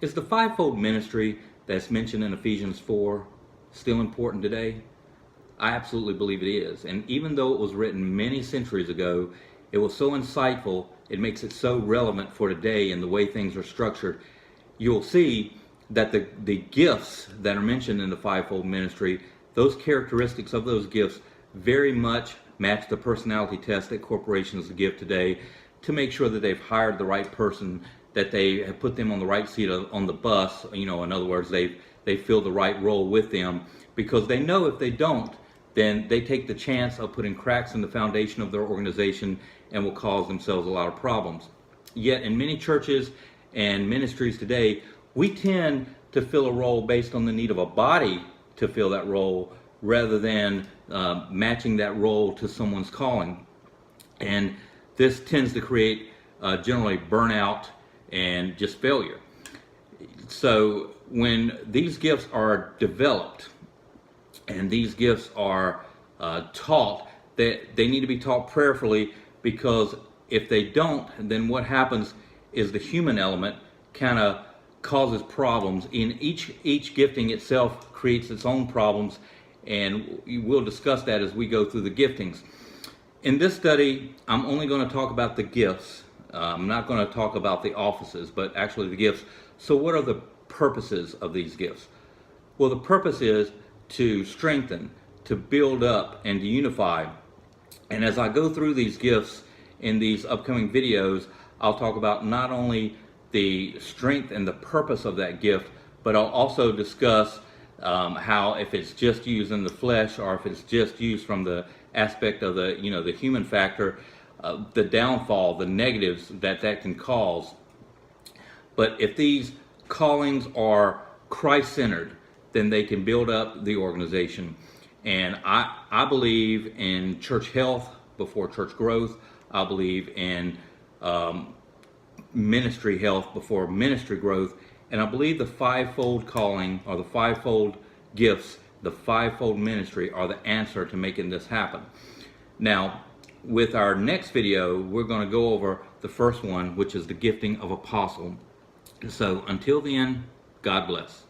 Is the fivefold ministry that's mentioned in Ephesians 4 still important today? I absolutely believe it is. And even though it was written many centuries ago, it was so insightful, it makes it so relevant for today and the way things are structured. You'll see that the gifts that are mentioned in the fivefold ministry, those characteristics of those gifts very much match the personality test that corporations give today to make sure that they've hired the right person, that they have put them on the right seat on the bus. In other words, they fill the right role with them, because they know if they don't, then they take the chance of putting cracks in the foundation of their organization and will cause themselves a lot of problems. Yet in many churches and ministries today, we tend to fill a role based on the need of a body to fill that role rather than matching that role to someone's calling. And this tends to create generally burnout and just failure. So when these gifts are developed and these gifts are taught, they need to be taught prayerfully, because if they don't, then what happens is the human element kind of causes problems. In each gifting itself creates its own problems, and we'll discuss that as we go through the giftings. In this study, I'm only going to talk about the gifts. I'm not going to talk about the offices, but actually the gifts. So what are the purposes of these gifts? Well, the purpose is to strengthen, to build up, and to unify. And as I go through these gifts in these upcoming videos, I'll talk about not only the strength and the purpose of that gift, but I'll also discuss how, if it's just used in the flesh or if it's just used from the aspect of the human factor, the downfall, the negatives that can cause. But if these callings are Christ-centered, then they can build up the organization. And I believe in church health before church growth. I believe in ministry health before ministry growth. And I believe the fivefold calling, or the fivefold gifts, the fivefold ministry, are the answer to making this happen. Now, with our next video, we're going to go over the first one, which is the gifting of apostle. So until then, God bless.